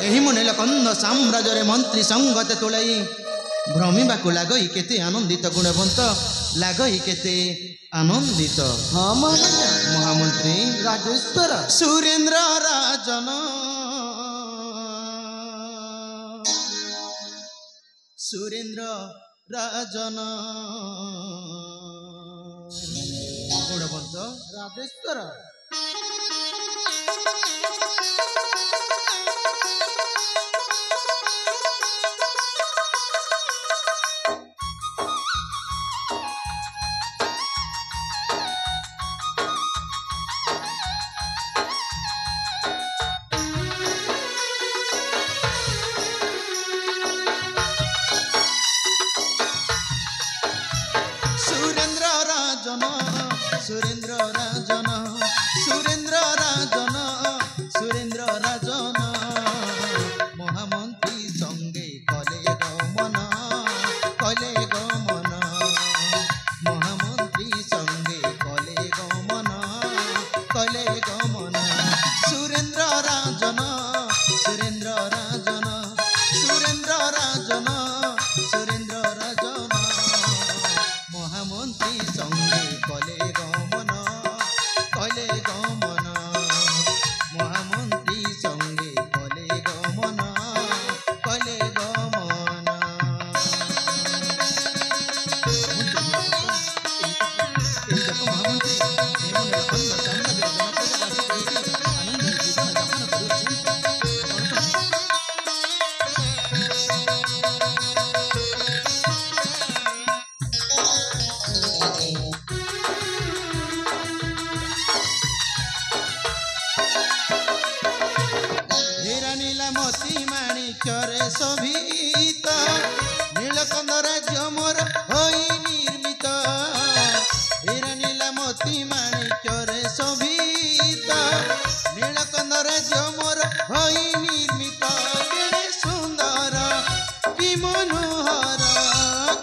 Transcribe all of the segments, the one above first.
एही मुनेल कंद साम्राज्य मंत्री संगत तुलाई भ्रमिबाकु लागई केते आनंदित गुणवंत लागई केते आनंदित। हाँ महामंत्री राजेश्वर सुरेंद्र राजन सुरेंद्र राजन गुणवंत राजेश्वर सुरेंद्र राजन सुरेंद्र राजन सुरेंद्र राजन महामंत्री संगे कले गमन महामंत्री संगे कले गमन सुरेंद्र राजन सुरेंद्र राजन सुरेंद्र राजन सुरेंद्र राजन महामंत्री संगे कले गमन महामंत्री संगे कले गमन मोती माणिक्यरे शोभित नीलकंद राज्य मोर होई निर्मित हीरा नीला मोती माणिक्यरे शोभित नीलकंद राज्य मोर होई निर्मित केड़े सुंदर कि मनोहर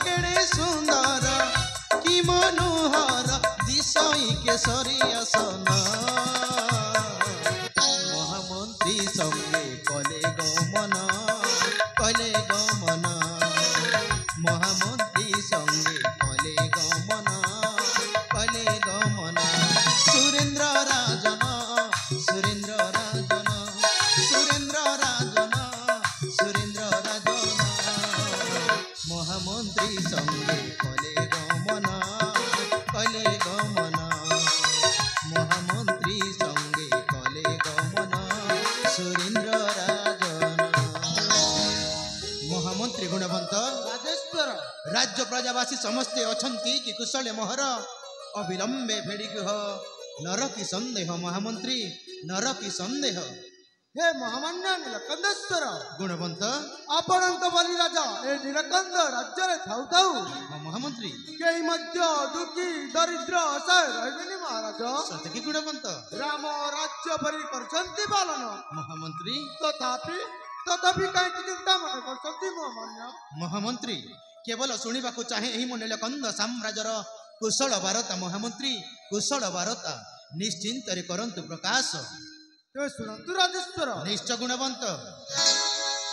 केड़े सुंदर कि मनोहर दिशई केसरी आसन महामंत्री संगे कले गमन महामंत्री संगे कले गमन सुरेंद्र राजन सुरेंद्र राजन सुरेंद्र राजन सुरेंद्र राजन महामंत्री संगे कले गमन महामंत्री संगे कले गमन सुरेंद्र राजन महामंत्री गुणवंत राजेश्वर राज्य प्रजावासी समस्ते अछंती कि कुशले मोहर अविलंबे फेड़ी गृह नर की संदेह महामंत्री नर की संदेह हे महामान्य नीलकंदेश्वर गुणवंत आपणक बलि राजा ए नीलकंद राज्य रे थाउ थाउ महामंत्री केही मध्य दुखी दरिद्र असहाय रहबेनी महाराज सतकी गुणवंत राम राज्य परि करछंती पालन महामंत्री तथापि कहीं चिंता मन करछंती महामान्य महामंत्री केवल सुनिबा को चाहे एही मन नीलकंद साम्राज्यर कुशल वार्ता महामंत्री कुशल वार्ता निश्चिंत रे करंतु प्रकाश शुणु राजेश्वर निश्चय गुणवंत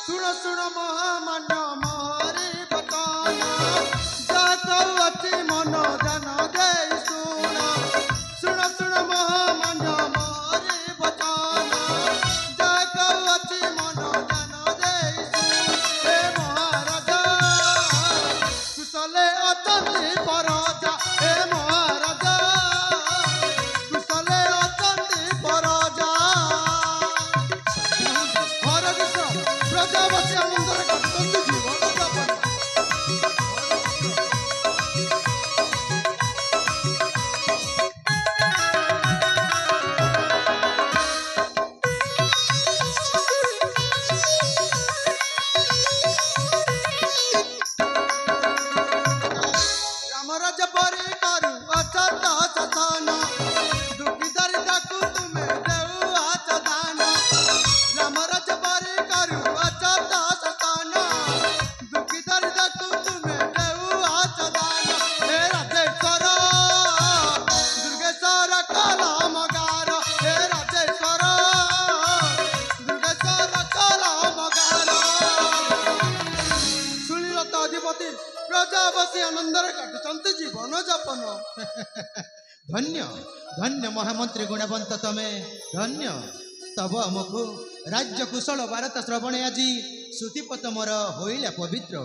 शुण महामान्य मोहरे बतन जाती मन जन दे शुण महामान्य मोहरे बतन जाती मन जन दे हे महाराजा कुशले अतंती पराजा हे महाराजा कुशले अतंती पराजा प्रजावासी आनंदर करते जीवन यापन ପ୍ରତି ପ୍ରଜା ବସି ଆନନ୍ଦରେ କାଟୁଛନ୍ତି ଜୀବନ ଯାପନ। ଧନ୍ୟ ଧନ୍ୟ ମହାମନ୍ତ୍ରୀ ଗୁଣବନ୍ତ ତମେ ଧନ୍ୟ। ତବ ଅମକୁ ରାଜ୍ୟ କୁଶଳ ଭାରତ ଶ୍ରବଣେ ଆଜି ସୁତିପତ ମୋର ହୋଇଲା ପବିତ୍ର।